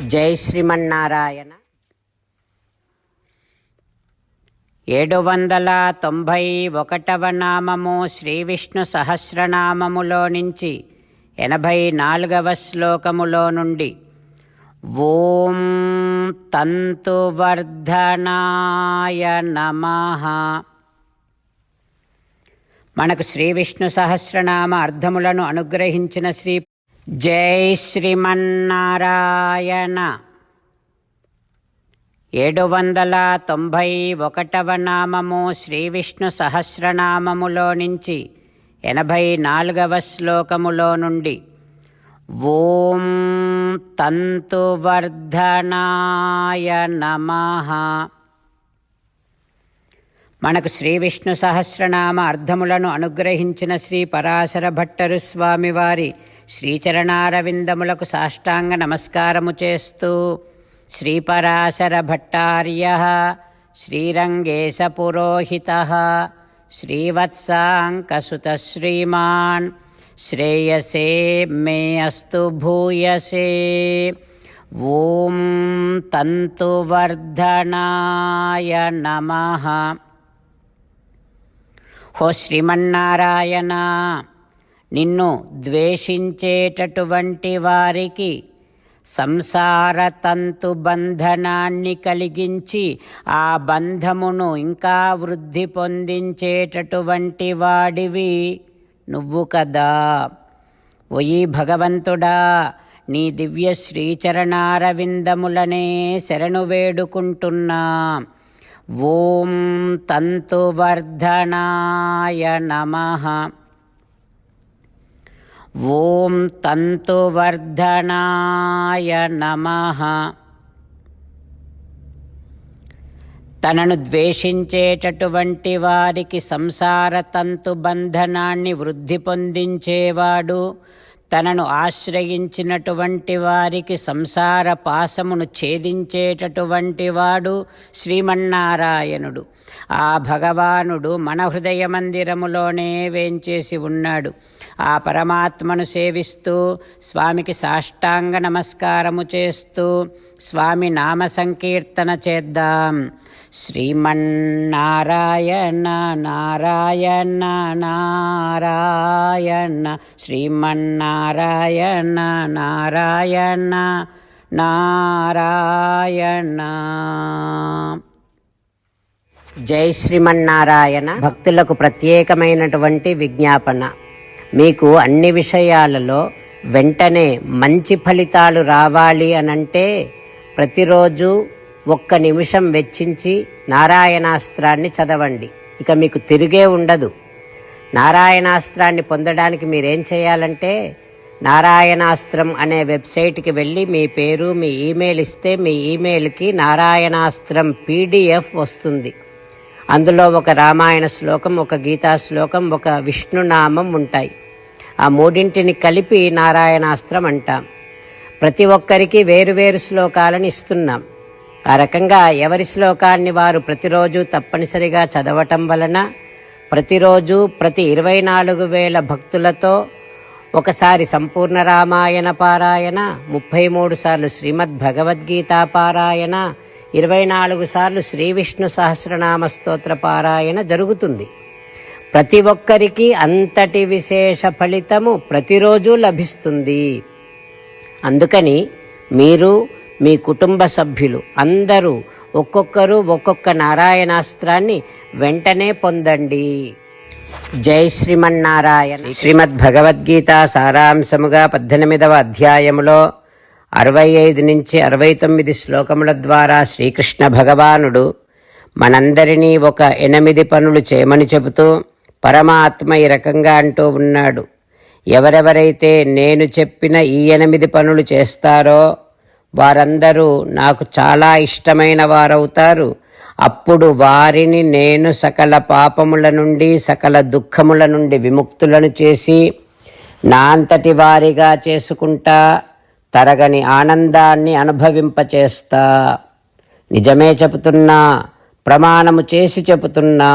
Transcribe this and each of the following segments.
జై శ్రీమన్నారాయణ. 791వ నామము శ్రీ విష్ణు సహస్రనామములో నుంచి 84వ శ్లోకములో నుండి ఓం తంతువర్ధనాయ నమః. మనకు శ్రీ విష్ణు సహస్రనామ అర్థములను అనుగ్రహించిన శ్రీ జై శ్రీమన్నారాయణ. 791వ నామము శ్రీ విష్ణు సహస్రనామములో నుంచి 84వ శ్లోకములో నుండి ఓం తంతువర్ధనాయ నమః. మనకు శ్రీ విష్ణు సహస్రనామ అర్థములను అనుగ్రహించిన శ్రీ పరాశర భట్టరు స్వామివారి శ్రీచరణారవిందములకు సాష్టాంగ నమస్కారము చేస్తూ శ్రీపరాశర భట్టార్యః శ్రీరంగేశ పురోహితః శ్రీవత్సాంకసుత శ్రీమాన్ శ్రేయసే మే అస్తు భూయసే. ఓం తంతువర్ధనాయ నమః. హో శ్రీమన్నారాయణ, నిన్ను ద్వేషించేటటువంటి వారికి సంసార తంతు బంధనాన్ని కలిగించి ఆ బంధమును ఇంకా వృద్ధి పొందించేటటువంటి వాడివి నువ్వు కదా. ఓయి భగవంతుడా, నీ దివ్య శ్రీచరణారవిందములనే శరణు వేడుకుంటున్నా. ఓం తంతువర్ధనాయ నమః. ఓం తంతువర్ధనాయ నమః. తనను ద్వేషించేటటువంటి వారికి సంసార తంతు బంధనాన్ని వృద్ధి పొందించేవాడు, తనను ఆశ్రయించినటువంటి వారికి సంసార పాశమును ఛేదించేటటువంటి వాడు శ్రీమన్నారాయణుడు. ఆ భగవానుడు మన హృదయ మందిరములోనే వేంచేసి ఉన్నాడు. ఆ పరమాత్మను సేవిస్తూ స్వామికి సాష్టాంగ నమస్కారము చేస్తూ స్వామి నామ సంకీర్తన చేద్దాం. శ్రీమన్నారాయణ నారాయణ నారాయణ, శ్రీమన్నారాయణ నారాయణ నారాయణ. జై శ్రీమన్నారాయణ. భక్తులకు ప్రత్యేకమైనటువంటి విజ్ఞాపన. మీకు అన్ని విషయాలలో వెంటనే మంచి ఫలితాలు రావాలి అనంటే ప్రతిరోజు 1 నిమిషం వెచ్చించి నారాయణాస్త్రాన్ని చదవండి. ఇక మీకు తిరిగే ఉండదు. నారాయణాస్త్రాన్ని పొందడానికి మీరేం చేయాలంటే నారాయణాస్త్రం అనే వెబ్సైట్కి వెళ్ళి మీ పేరు మీ ఈమెయిల్ ఇస్తే మీ ఈమెయిల్కి నారాయణాస్త్రం PDF వస్తుంది. అందులో ఒక రామాయణ శ్లోకం, ఒక గీతా శ్లోకం, ఒక విష్ణునామం ఉంటాయి. ఆ మూడింటిని కలిపి నారాయణాస్త్రం అంటాం. ప్రతి ఒక్కరికి వేరువేరు శ్లోకాలను ఇస్తున్నాం. ఆ రకంగా ఎవరి శ్లోకాన్ని వారు ప్రతిరోజు తప్పనిసరిగా చదవటం వలన ప్రతిరోజు ప్రతి 24,000 భక్తులతో ఒకసారి సంపూర్ణ రామాయణ పారాయణ, 33 సార్లు శ్రీమద్ భగవద్గీత పారాయణ, 24 సార్లు శ్రీ విష్ణు సహస్రనామ స్తోత్ర పారాయణ జరుగుతుంది. ప్రతి ఒక్కరికి అంతటి విశేష ఫలితము ప్రతిరోజు లభిస్తుంది. అందుకని మీరు మీ కుటుంబ సభ్యులు అందరూ ఒక్కొక్కరు ఒక్కొక్క నారాయణాస్త్రాన్ని వెంటనే పొందండి. జై శ్రీమన్నారాయణ. శ్రీమద్ భగవద్గీత సారాంశముగా 18వ అధ్యాయములో 65 నుంచి 69 శ్లోకముల ద్వారా శ్రీకృష్ణ భగవానుడు మనందరినీ ఒక 8 పనులు చేయమని చెబుతూ పరమాత్మ ఈ రకంగా అంటూ ఉన్నాడు. ఎవరెవరైతే నేను చెప్పిన ఈ 8 పనులు చేస్తారో వారందరూ నాకు చాలా ఇష్టమైన వారవుతారు. అప్పుడు వారిని నేను సకల పాపముల నుండి సకల దుఃఖముల నుండి విముక్తులను చేసి నా అంతటి వారిగా చేసుకుంటా, తరగని ఆనందాన్ని అనుభవింపచేస్తా. నిజమే చెబుతున్నా, ప్రమాణము చేసి చెబుతున్నా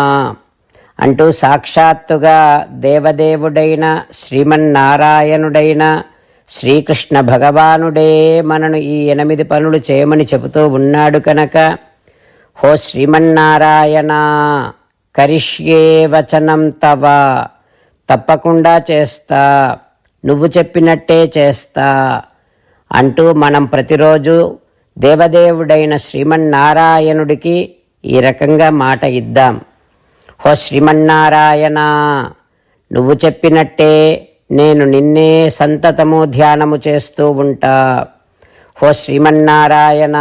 అంటూ సాక్షాత్తుగా దేవదేవుడైన శ్రీమన్నారాయణుడైన శ్రీకృష్ణ భగవానుడే మనను ఈ 8 పనులు చేయమని చెబుతూ ఉన్నాడు కనుక, హో శ్రీమన్నారాయణ, కరిష్యే వచనం తవ, తప్పకుండా చేస్తా, నువ్వు చెప్పినట్టే చేస్తా అంటూ మనం ప్రతిరోజు దేవదేవుడైన శ్రీమన్నారాయణుడికి ఈ రకంగా మాట ఇద్దాం. హో శ్రీమన్నారాయణ, నువ్వు చెప్పినట్టే నేను నిన్నే సంతతము ధ్యానము చేస్తూ ఉంటా. హో శ్రీమన్నారాయణ,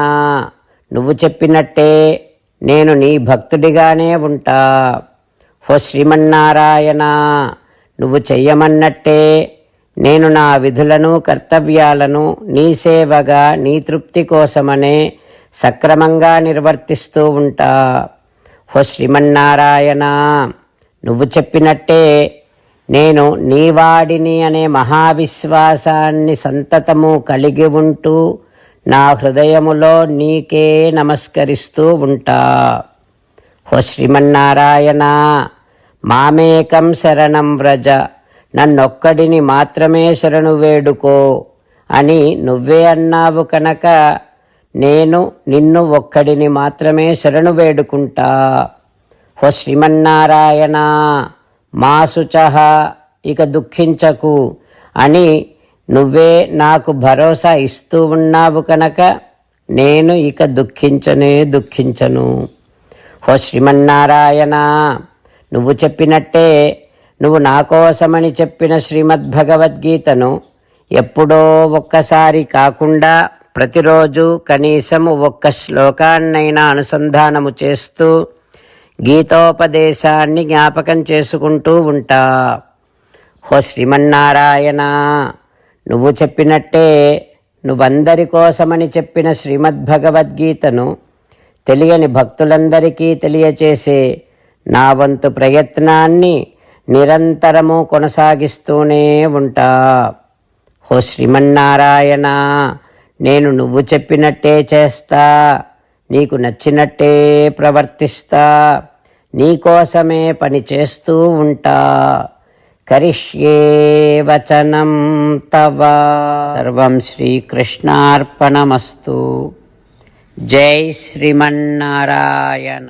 నువ్వు చెప్పినట్టే నేను నీ భక్తుడిగానే ఉంటా. హో శ్రీమన్నారాయణ, నువ్వు చెయ్యమన్నట్టే నేను నా విధులను కర్తవ్యాలను నీ సేవగా నీ తృప్తి కోసమనే సక్రమంగా నిర్వర్తిస్తూ ఉంటా. హో శ్రీమన్నారాయణ, నువ్వు చెప్పినట్టే నేను నీవాడిని అనే మహావిశ్వాసాన్ని సంతతము కలిగి ఉంటూ నా హృదయములో నీకే నమస్కరిస్తూ ఉంటా. హో శ్రీమన్నారాయణ, మామేకం శరణం వ్రజ, నన్నొక్కడిని మాత్రమే శరణు వేడుకో అని నువ్వే అన్నావు కనుక నేను నిన్ను ఒక్కడిని మాత్రమే శరణు వేడుకుంటా. హో శ్రీమన్నారాయణ, మా శుచః, ఇక దుఃఖించకు అని నువ్వే నాకు భరోసా ఇస్తూ ఉన్నావు కనుక నేను ఇక దుఃఖించను. హో శ్రీమన్నారాయణ, నువ్వు చెప్పినట్టే నువ్వు నా కోసమని చెప్పిన శ్రీమద్భగవద్గీతను ఎప్పుడో ఒక్కసారి కాకుండా ప్రతిరోజు కనీసం ఒక్క శ్లోకాన్నైనా అనుసంధానము చేస్తూ గీతోపదేశాన్ని జ్ఞాపకం చేసుకుంటూ ఉంటా. హో శ్రీమన్నారాయణ, నువ్వు చెప్పినట్టే నువ్వందరి కోసమని చెప్పిన శ్రీమద్భగవద్గీతను తెలియని భక్తులందరికీ తెలియచేసే నా వంతు ప్రయత్నాన్ని నిరంతరము కొనసాగిస్తూనే ఉంటా. హో శ్రీమన్నారాయణ, నేను నువ్వు చెప్పినట్టే చేస్తా, నీకు నచ్చినట్టే ప్రవర్తిస్తా, నీకోసమే పని చేస్తూ ఉంటా. కరిష్యే వచనం తవ. సర్వం శ్రీకృష్ణార్పణమస్తు. జై శ్రీమన్నారాయణ.